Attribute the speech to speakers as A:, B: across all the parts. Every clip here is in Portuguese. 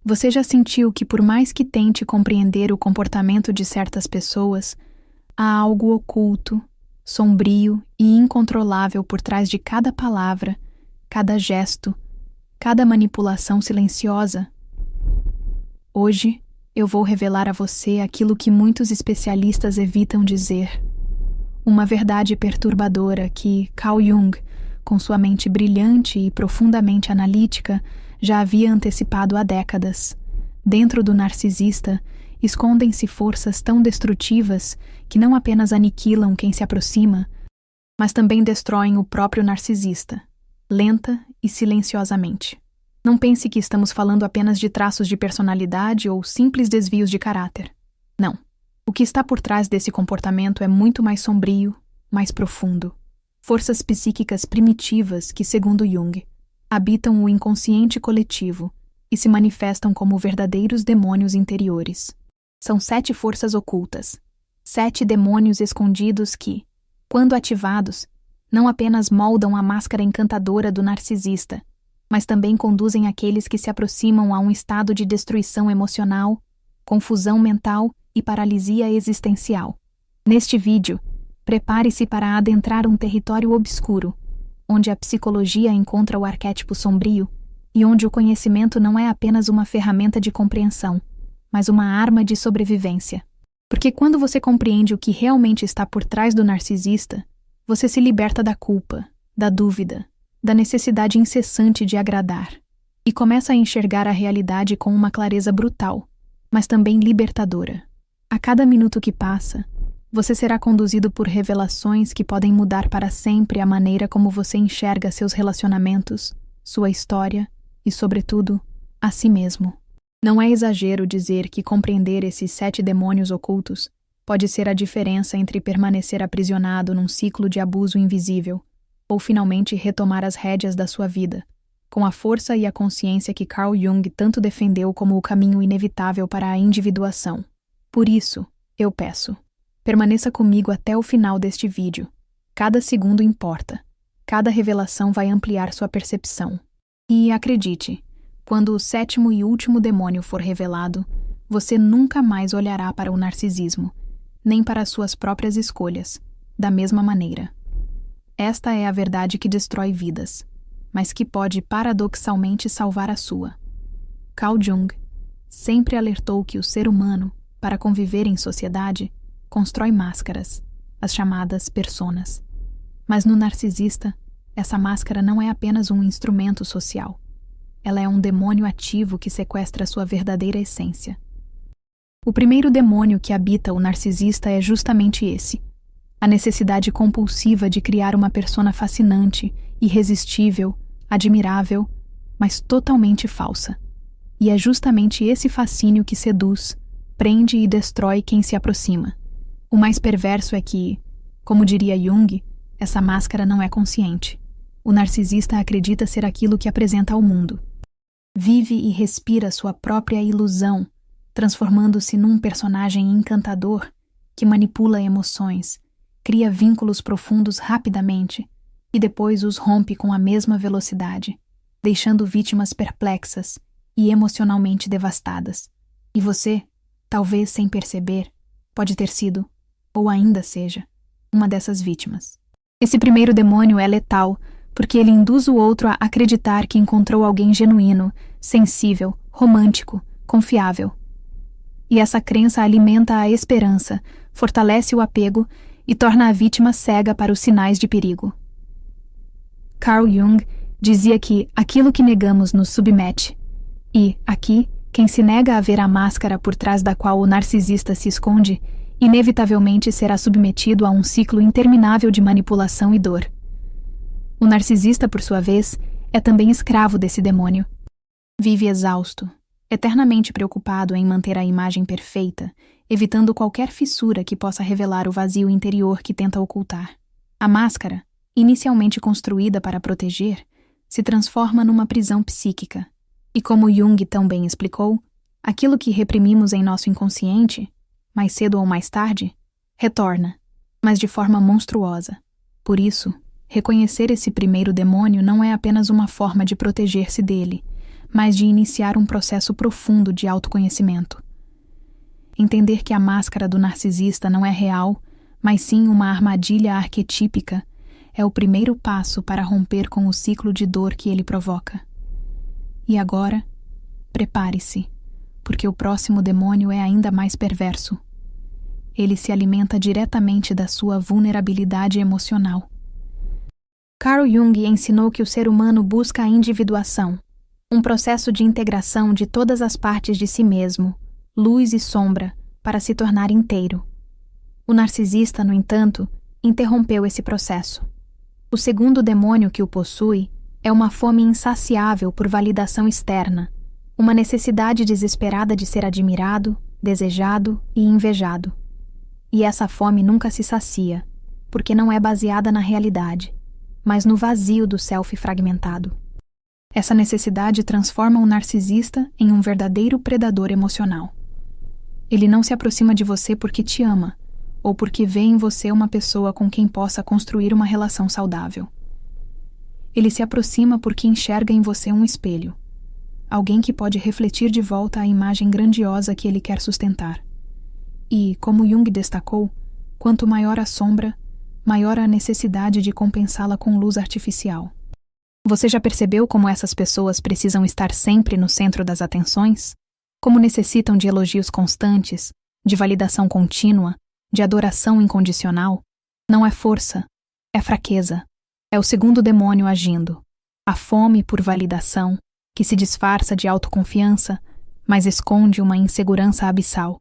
A: Você já sentiu que, por mais que tente compreender o comportamento de certas pessoas, há algo oculto, sombrio e incontrolável por trás de cada palavra, cada gesto, cada manipulação silenciosa? Hoje, eu vou revelar a você aquilo que muitos especialistas evitam dizer. Uma verdade perturbadora que Carl Jung, com sua mente brilhante e profundamente analítica, já havia antecipado há décadas. Dentro do narcisista, escondem-se forças tão destrutivas que não apenas aniquilam quem se aproxima, mas também destroem o próprio narcisista, lenta e silenciosamente. Não pense que estamos falando apenas de traços de personalidade ou simples desvios de caráter. Não. O que está por trás desse comportamento é muito mais sombrio, mais profundo. Forças psíquicas primitivas que, segundo Jung, habitam o inconsciente coletivo e se manifestam como verdadeiros demônios interiores. São 7 forças ocultas, 7 demônios escondidos que, quando ativados, não apenas moldam a máscara encantadora do narcisista, mas também conduzem aqueles que se aproximam a um estado de destruição emocional, confusão mental e paralisia existencial. Neste vídeo, prepare-se para adentrar um território obscuro, onde a psicologia encontra o arquétipo sombrio e onde o conhecimento não é apenas uma ferramenta de compreensão, mas uma arma de sobrevivência. Porque quando você compreende o que realmente está por trás do narcisista, você se liberta da culpa, da dúvida, da necessidade incessante de agradar, e começa a enxergar a realidade com uma clareza brutal, mas também libertadora. A cada minuto que passa, você será conduzido por revelações que podem mudar para sempre a maneira como você enxerga seus relacionamentos, sua história e, sobretudo, a si mesmo. Não é exagero dizer que compreender esses 7 demônios ocultos pode ser a diferença entre permanecer aprisionado num ciclo de abuso invisível ou finalmente retomar as rédeas da sua vida, com a força e a consciência que Carl Jung tanto defendeu como o caminho inevitável para a individuação. Por isso, eu peço, permaneça comigo até o final deste vídeo. Cada segundo importa. Cada revelação vai ampliar sua percepção. E acredite, quando o 7º e último demônio for revelado, você nunca mais olhará para o narcisismo, nem para suas próprias escolhas, da mesma maneira. Esta é a verdade que destrói vidas, mas que pode paradoxalmente salvar a sua. Carl Jung sempre alertou que o ser humano, para conviver em sociedade, constrói máscaras, as chamadas personas. Mas no narcisista, essa máscara não é apenas um instrumento social. Ela é um demônio ativo que sequestra sua verdadeira essência. O primeiro demônio que habita o narcisista é justamente esse: a necessidade compulsiva de criar uma persona fascinante, irresistível, admirável, mas totalmente falsa. E é justamente esse fascínio que seduz, prende e destrói quem se aproxima. O mais perverso é que, como diria Jung, essa máscara não é consciente. O narcisista acredita ser aquilo que apresenta ao mundo. Vive e respira sua própria ilusão, transformando-se num personagem encantador que manipula emoções, cria vínculos profundos rapidamente e depois os rompe com a mesma velocidade, deixando vítimas perplexas e emocionalmente devastadas. E você, talvez sem perceber, pode ter sido, ou ainda seja, uma dessas vítimas. Esse primeiro demônio é letal, porque ele induz o outro a acreditar que encontrou alguém genuíno, sensível, romântico, confiável. E essa crença alimenta a esperança, fortalece o apego e torna a vítima cega para os sinais de perigo. Carl Jung dizia que aquilo que negamos nos submete. E, aqui, quem se nega a ver a máscara por trás da qual o narcisista se esconde, inevitavelmente será submetido a um ciclo interminável de manipulação e dor. O narcisista, por sua vez, é também escravo desse demônio. Vive exausto, eternamente preocupado em manter a imagem perfeita, evitando qualquer fissura que possa revelar o vazio interior que tenta ocultar. A máscara, inicialmente construída para proteger, se transforma numa prisão psíquica. E como Jung tão bem explicou, aquilo que reprimimos em nosso inconsciente, mais cedo ou mais tarde, retorna, mas de forma monstruosa. Por isso, reconhecer esse primeiro demônio não é apenas uma forma de proteger-se dele, mas de iniciar um processo profundo de autoconhecimento. Entender que a máscara do narcisista não é real, mas sim uma armadilha arquetípica, é o primeiro passo para romper com o ciclo de dor que ele provoca. E agora, prepare-se, porque o próximo demônio é ainda mais perverso. Ele se alimenta diretamente da sua vulnerabilidade emocional. Carl Jung ensinou que o ser humano busca a individuação, um processo de integração de todas as partes de si mesmo, luz e sombra, para se tornar inteiro. O narcisista, no entanto, interrompeu esse processo. O segundo demônio que o possui é uma fome insaciável por validação externa, uma necessidade desesperada de ser admirado, desejado e invejado. E essa fome nunca se sacia, porque não é baseada na realidade, mas no vazio do self fragmentado. Essa necessidade transforma o narcisista em um verdadeiro predador emocional. Ele não se aproxima de você porque te ama, ou porque vê em você uma pessoa com quem possa construir uma relação saudável. Ele se aproxima porque enxerga em você um espelho, alguém que pode refletir de volta a imagem grandiosa que ele quer sustentar. E, como Jung destacou, quanto maior a sombra, maior a necessidade de compensá-la com luz artificial. Você já percebeu como essas pessoas precisam estar sempre no centro das atenções? Como necessitam de elogios constantes, de validação contínua, de adoração incondicional? Não é força, é fraqueza. É o segundo demônio agindo. A fome por validação, que se disfarça de autoconfiança, mas esconde uma insegurança abissal.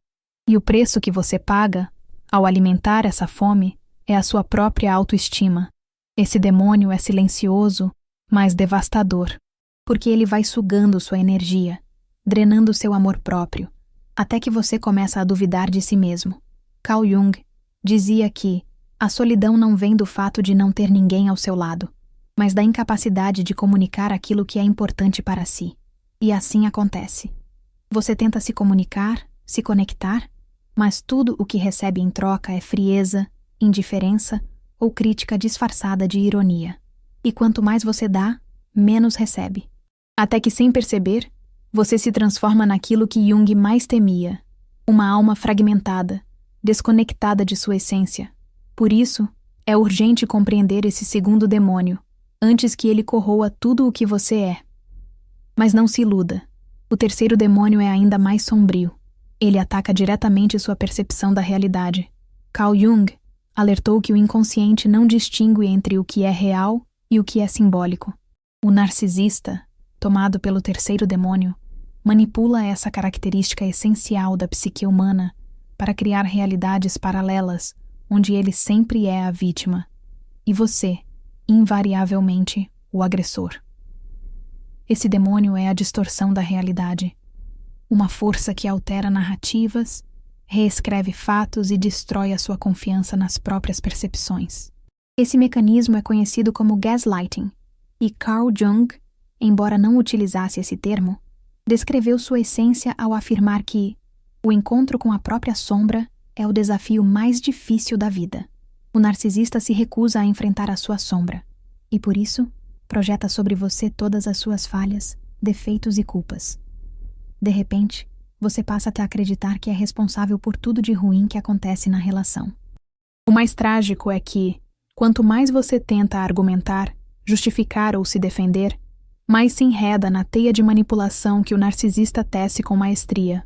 A: E o preço que você paga, ao alimentar essa fome, é a sua própria autoestima. Esse demônio é silencioso, mas devastador, porque ele vai sugando sua energia, drenando seu amor próprio, até que você começa a duvidar de si mesmo. Carl Jung dizia que a solidão não vem do fato de não ter ninguém ao seu lado, mas da incapacidade de comunicar aquilo que é importante para si. E assim acontece. Você tenta se comunicar, se conectar, mas tudo o que recebe em troca é frieza, indiferença ou crítica disfarçada de ironia. E quanto mais você dá, menos recebe. Até que, sem perceber, você se transforma naquilo que Jung mais temia, uma alma fragmentada, desconectada de sua essência. Por isso, é urgente compreender esse segundo demônio, antes que ele corroa tudo o que você é. Mas não se iluda. O terceiro demônio é ainda mais sombrio. Ele ataca diretamente sua percepção da realidade. Carl Jung alertou que o inconsciente não distingue entre o que é real e o que é simbólico. O narcisista, tomado pelo terceiro demônio, manipula essa característica essencial da psique humana para criar realidades paralelas, onde ele sempre é a vítima, e você, invariavelmente, o agressor. Esse demônio é a distorção da realidade, uma força que altera narrativas, reescreve fatos e destrói a sua confiança nas próprias percepções. Esse mecanismo é conhecido como gaslighting, e Carl Jung, embora não utilizasse esse termo, descreveu sua essência ao afirmar que o encontro com a própria sombra é o desafio mais difícil da vida. O narcisista se recusa a enfrentar a sua sombra, e por isso, projeta sobre você todas as suas falhas, defeitos e culpas. De repente, você passa a acreditar que é responsável por tudo de ruim que acontece na relação. O mais trágico é que, quanto mais você tenta argumentar, justificar ou se defender, mais se enreda na teia de manipulação que o narcisista tece com maestria.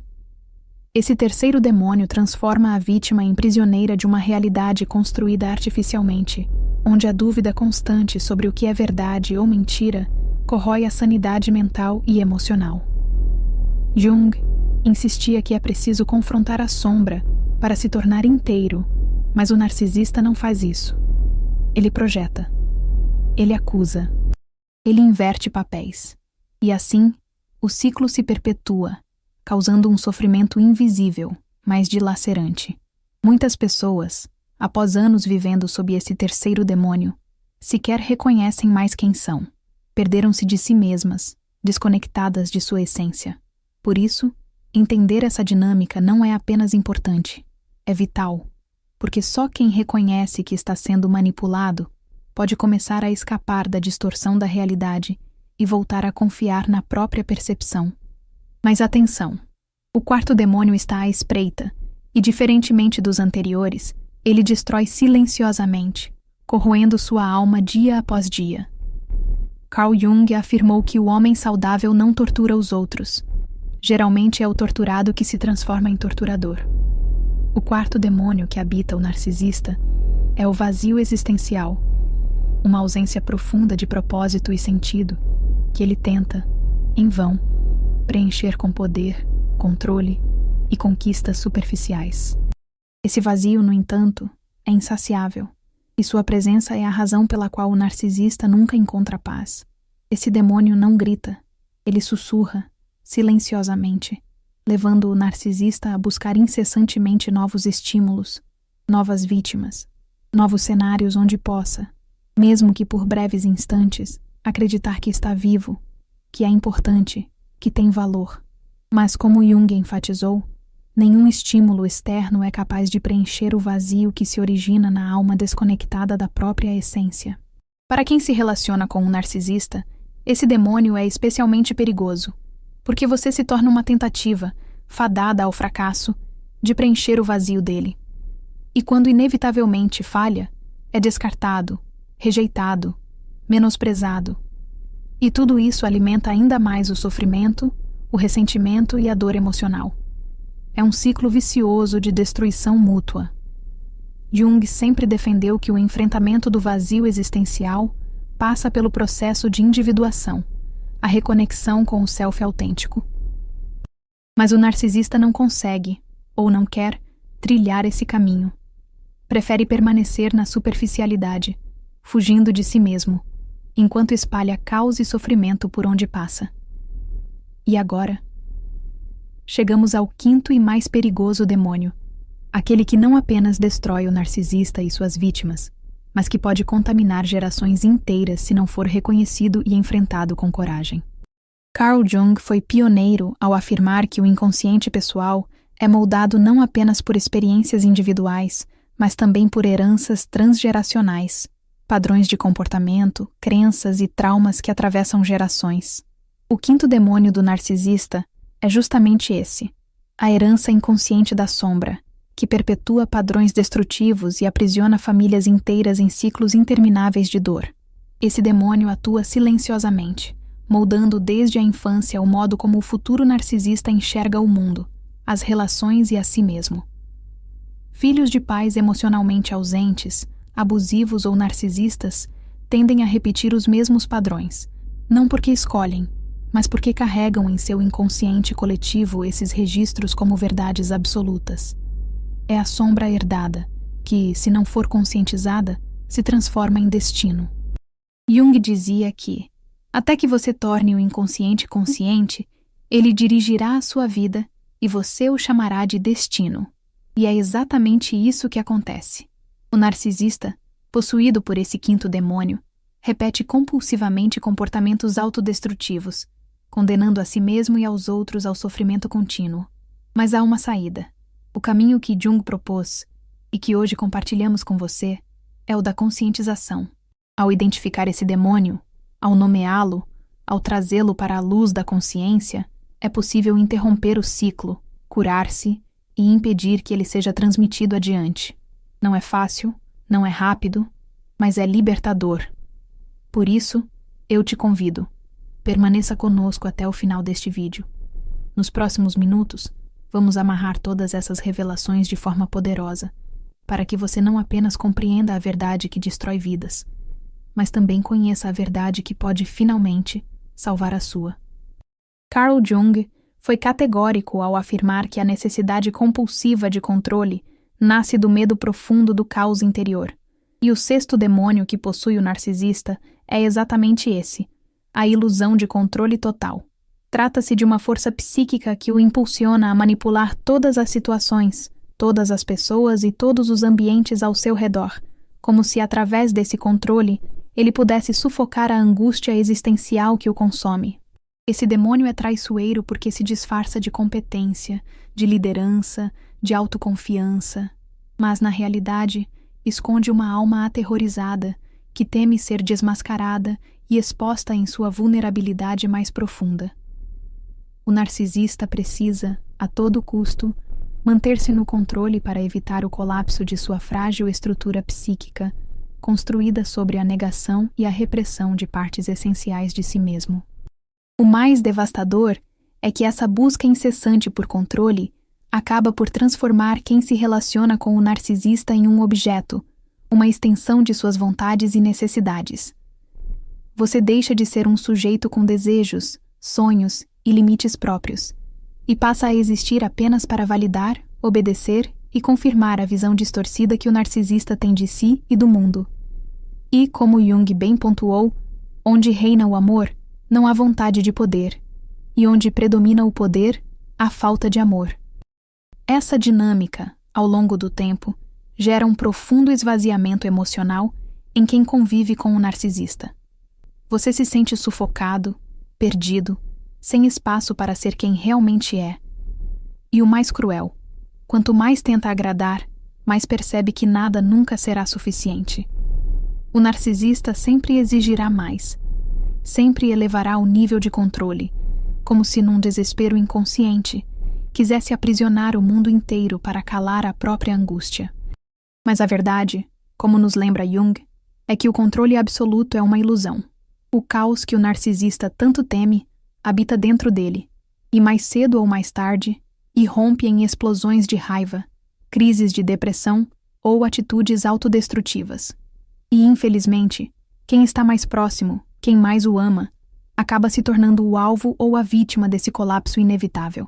A: Esse terceiro demônio transforma a vítima em prisioneira de uma realidade construída artificialmente, onde a dúvida constante sobre o que é verdade ou mentira corrói a sanidade mental e emocional. Jung insistia que é preciso confrontar a sombra para se tornar inteiro, mas o narcisista não faz isso. Ele projeta. Ele acusa. Ele inverte papéis. E assim, o ciclo se perpetua, causando um sofrimento invisível, mas dilacerante. Muitas pessoas, após anos vivendo sob esse terceiro demônio, sequer reconhecem mais quem são. Perderam-se de si mesmas, desconectadas de sua essência. Por isso, entender essa dinâmica não é apenas importante, é vital, porque só quem reconhece que está sendo manipulado pode começar a escapar da distorção da realidade e voltar a confiar na própria percepção. Mas atenção! O quarto demônio está à espreita, e diferentemente dos anteriores, ele destrói silenciosamente, corroendo sua alma dia após dia. Carl Jung afirmou que o homem saudável não tortura os outros. Geralmente é o torturado que se transforma em torturador. O quarto demônio que habita o narcisista é o vazio existencial, uma ausência profunda de propósito e sentido que ele tenta, em vão, preencher com poder, controle e conquistas superficiais. Esse vazio, no entanto, é insaciável, e sua presença é a razão pela qual o narcisista nunca encontra paz. Esse demônio não grita, ele sussurra, silenciosamente, levando o narcisista a buscar incessantemente novos estímulos, novas vítimas, novos cenários onde possa, mesmo que por breves instantes, acreditar que está vivo, que é importante, que tem valor. Mas como Jung enfatizou, nenhum estímulo externo é capaz de preencher o vazio que se origina na alma desconectada da própria essência. Para quem se relaciona com um narcisista, esse demônio é especialmente perigoso, porque você se torna uma tentativa, fadada ao fracasso, de preencher o vazio dele. E quando inevitavelmente falha, é descartado, rejeitado, menosprezado. E tudo isso alimenta ainda mais o sofrimento, o ressentimento e a dor emocional. É um ciclo vicioso de destruição mútua. Jung sempre defendeu que o enfrentamento do vazio existencial passa pelo processo de individuação, a reconexão com o self autêntico. Mas o narcisista não consegue, ou não quer, trilhar esse caminho. Prefere permanecer na superficialidade, fugindo de si mesmo, enquanto espalha caos e sofrimento por onde passa. E agora? Chegamos ao quinto e mais perigoso demônio, aquele que não apenas destrói o narcisista e suas vítimas, mas que pode contaminar gerações inteiras se não for reconhecido e enfrentado com coragem. Carl Jung foi pioneiro ao afirmar que o inconsciente pessoal é moldado não apenas por experiências individuais, mas também por heranças transgeracionais, padrões de comportamento, crenças e traumas que atravessam gerações. O quinto demônio do narcisista é justamente esse, a herança inconsciente da sombra, que perpetua padrões destrutivos e aprisiona famílias inteiras em ciclos intermináveis de dor. Esse demônio atua silenciosamente, moldando desde a infância o modo como o futuro narcisista enxerga o mundo, as relações e a si mesmo. Filhos de pais emocionalmente ausentes, abusivos ou narcisistas tendem a repetir os mesmos padrões, não porque escolhem, mas porque carregam em seu inconsciente coletivo esses registros como verdades absolutas. É a sombra herdada, que, se não for conscientizada, se transforma em destino. Jung dizia que, até que você torne o inconsciente consciente, ele dirigirá a sua vida e você o chamará de destino. E é exatamente isso que acontece. O narcisista, possuído por esse quinto demônio, repete compulsivamente comportamentos autodestrutivos, condenando a si mesmo e aos outros ao sofrimento contínuo. Mas há uma saída. O caminho que Jung propôs, e que hoje compartilhamos com você, é o da conscientização. Ao identificar esse demônio, ao nomeá-lo, ao trazê-lo para a luz da consciência, é possível interromper o ciclo, curar-se e impedir que ele seja transmitido adiante. Não é fácil, não é rápido, mas é libertador. Por isso, eu te convido. Permaneça conosco até o final deste vídeo. Nos próximos minutos, vamos amarrar todas essas revelações de forma poderosa, para que você não apenas compreenda a verdade que destrói vidas, mas também conheça a verdade que pode finalmente salvar a sua. Carl Jung foi categórico ao afirmar que a necessidade compulsiva de controle nasce do medo profundo do caos interior. E o sexto demônio que possui o narcisista é exatamente esse, a ilusão de controle total. Trata-se de uma força psíquica que o impulsiona a manipular todas as situações, todas as pessoas e todos os ambientes ao seu redor, como se através desse controle ele pudesse sufocar a angústia existencial que o consome. Esse demônio é traiçoeiro porque se disfarça de competência, de liderança, de autoconfiança, mas, na realidade, esconde uma alma aterrorizada que teme ser desmascarada e exposta em sua vulnerabilidade mais profunda. O narcisista precisa, a todo custo, manter-se no controle para evitar o colapso de sua frágil estrutura psíquica, construída sobre a negação e a repressão de partes essenciais de si mesmo. O mais devastador é que essa busca incessante por controle acaba por transformar quem se relaciona com o narcisista em um objeto, uma extensão de suas vontades e necessidades. Você deixa de ser um sujeito com desejos, sonhos e limites próprios, e passa a existir apenas para validar, obedecer e confirmar a visão distorcida que o narcisista tem de si e do mundo. E, como Jung bem pontuou, onde reina o amor, não há vontade de poder, e onde predomina o poder, há falta de amor. Essa dinâmica, ao longo do tempo, gera um profundo esvaziamento emocional em quem convive com o narcisista. Você se sente sufocado, perdido, sem espaço para ser quem realmente é. E o mais cruel, quanto mais tenta agradar, mais percebe que nada nunca será suficiente. O narcisista sempre exigirá mais, sempre elevará o nível de controle, como se num desespero inconsciente quisesse aprisionar o mundo inteiro para calar a própria angústia. Mas a verdade, como nos lembra Jung, é que o controle absoluto é uma ilusão. O caos que o narcisista tanto teme habita dentro dele, e mais cedo ou mais tarde, irrompe em explosões de raiva, crises de depressão ou atitudes autodestrutivas. E, infelizmente, quem está mais próximo, quem mais o ama, acaba se tornando o alvo ou a vítima desse colapso inevitável.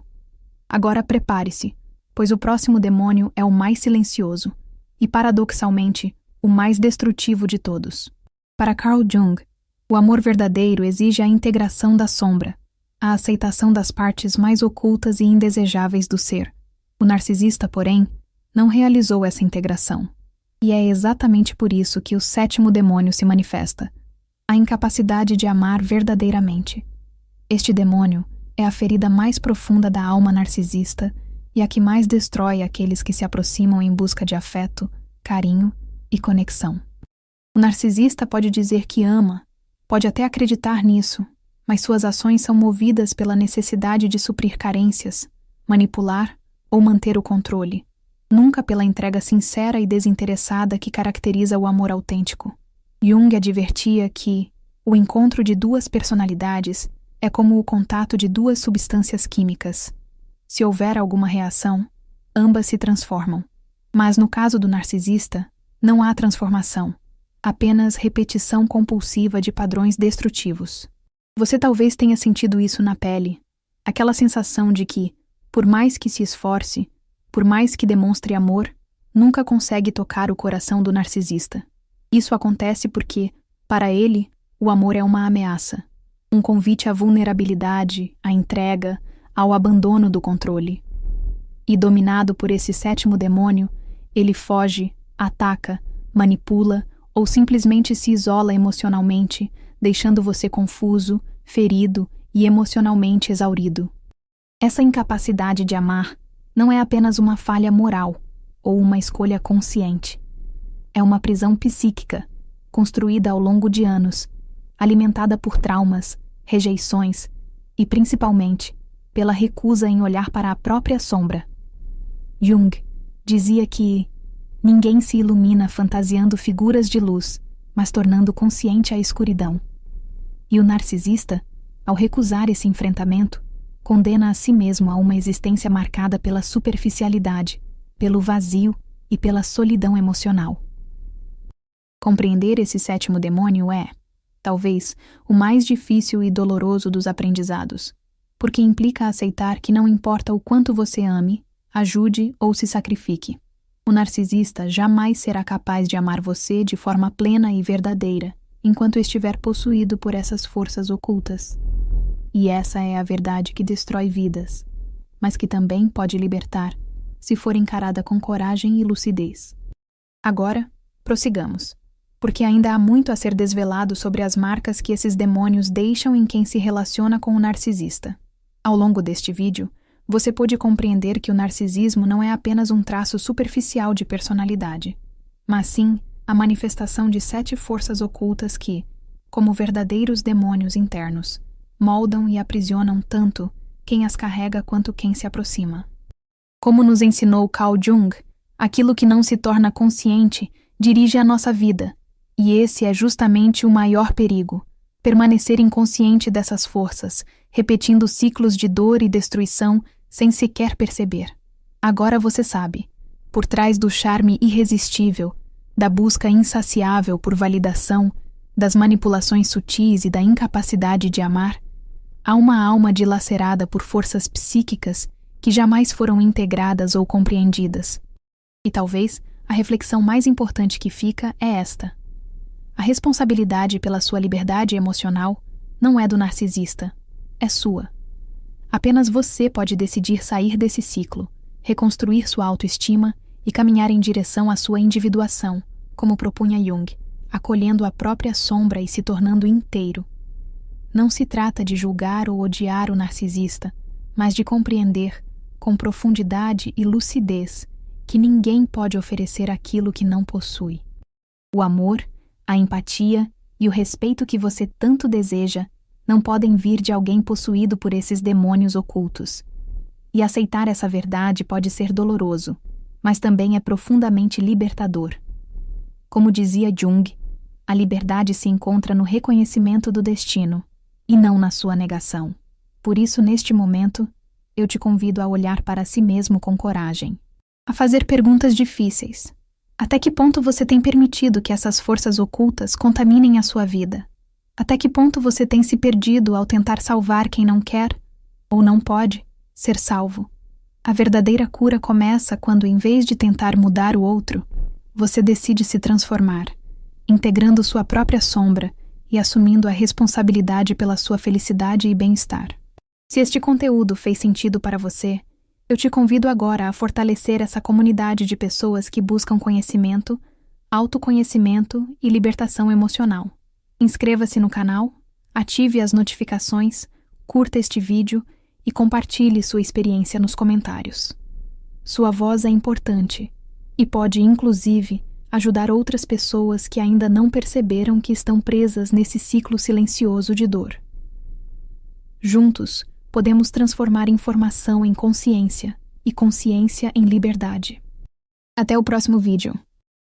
A: Agora prepare-se, pois o próximo demônio é o mais silencioso e, paradoxalmente, o mais destrutivo de todos. Para Carl Jung, o amor verdadeiro exige a integração da sombra, a aceitação das partes mais ocultas e indesejáveis do ser. O narcisista, porém, não realizou essa integração. E é exatamente por isso que o sétimo demônio se manifesta: a incapacidade de amar verdadeiramente. Este demônio é a ferida mais profunda da alma narcisista e a que mais destrói aqueles que se aproximam em busca de afeto, carinho e conexão. O narcisista pode dizer que ama, pode até acreditar nisso, mas suas ações são movidas pela necessidade de suprir carências, manipular ou manter o controle, nunca pela entrega sincera e desinteressada que caracteriza o amor autêntico. Jung advertia que o encontro de duas personalidades é como o contato de duas substâncias químicas. Se houver alguma reação, ambas se transformam. Mas no caso do narcisista, não há transformação, apenas repetição compulsiva de padrões destrutivos. Você talvez tenha sentido isso na pele, aquela sensação de que, por mais que se esforce, por mais que demonstre amor, nunca consegue tocar o coração do narcisista. Isso acontece porque, para ele, o amor é uma ameaça, um convite à vulnerabilidade, à entrega, ao abandono do controle. E, dominado por esse sétimo demônio, ele foge, ataca, manipula ou simplesmente se isola emocionalmente, deixando você confuso, ferido e emocionalmente exaurido. Essa incapacidade de amar não é apenas uma falha moral ou uma escolha consciente. É uma prisão psíquica, construída ao longo de anos, alimentada por traumas, rejeições e, principalmente, pela recusa em olhar para a própria sombra. Jung dizia que ninguém se ilumina fantasiando figuras de luz, mas tornando consciente a escuridão. E o narcisista, ao recusar esse enfrentamento, condena a si mesmo a uma existência marcada pela superficialidade, pelo vazio e pela solidão emocional. Compreender esse sétimo demônio é, talvez, o mais difícil e doloroso dos aprendizados, porque implica aceitar que não importa o quanto você ame, ajude ou se sacrifique, o narcisista jamais será capaz de amar você de forma plena e verdadeira, enquanto estiver possuído por essas forças ocultas. E essa é a verdade que destrói vidas, mas que também pode libertar, se for encarada com coragem e lucidez. Agora, prossigamos, porque ainda há muito a ser desvelado sobre as marcas que esses demônios deixam em quem se relaciona com o narcisista. Ao longo deste vídeo, você pôde compreender que o narcisismo não é apenas um traço superficial de personalidade, mas sim a manifestação de 7 forças ocultas que, como verdadeiros demônios internos, moldam e aprisionam tanto quem as carrega quanto quem se aproxima. Como nos ensinou Carl Jung, aquilo que não se torna consciente dirige a nossa vida, e esse é justamente o maior perigo: permanecer inconsciente dessas forças, repetindo ciclos de dor e destruição sem sequer perceber. Agora você sabe, por trás do charme irresistível, da busca insaciável por validação, das manipulações sutis e da incapacidade de amar, há uma alma dilacerada por forças psíquicas que jamais foram integradas ou compreendidas. E talvez a reflexão mais importante que fica é esta: a responsabilidade pela sua liberdade emocional não é do narcisista, é sua. Apenas você pode decidir sair desse ciclo, reconstruir sua autoestima e caminhar em direção à sua individuação, como propunha Jung, acolhendo a própria sombra e se tornando inteiro. Não se trata de julgar ou odiar o narcisista, mas de compreender, com profundidade e lucidez, que ninguém pode oferecer aquilo que não possui. O amor, a empatia e o respeito que você tanto deseja não podem vir de alguém possuído por esses demônios ocultos. E aceitar essa verdade pode ser doloroso, mas também é profundamente libertador. Como dizia Jung, a liberdade se encontra no reconhecimento do destino, e não na sua negação. Por isso, neste momento, eu te convido a olhar para si mesmo com coragem, a fazer perguntas difíceis. Até que ponto você tem permitido que essas forças ocultas contaminem a sua vida? Até que ponto você tem se perdido ao tentar salvar quem não quer, ou não pode, ser salvo? A verdadeira cura começa quando, em vez de tentar mudar o outro, você decide se transformar, integrando sua própria sombra e assumindo a responsabilidade pela sua felicidade e bem-estar. Se este conteúdo fez sentido para você, eu te convido agora a fortalecer essa comunidade de pessoas que buscam conhecimento, autoconhecimento e libertação emocional. Inscreva-se no canal, ative as notificações, curta este vídeo e compartilhe sua experiência nos comentários. Sua voz é importante e pode, inclusive, ajudar outras pessoas que ainda não perceberam que estão presas nesse ciclo silencioso de dor. Juntos, podemos transformar informação em consciência e consciência em liberdade. Até o próximo vídeo.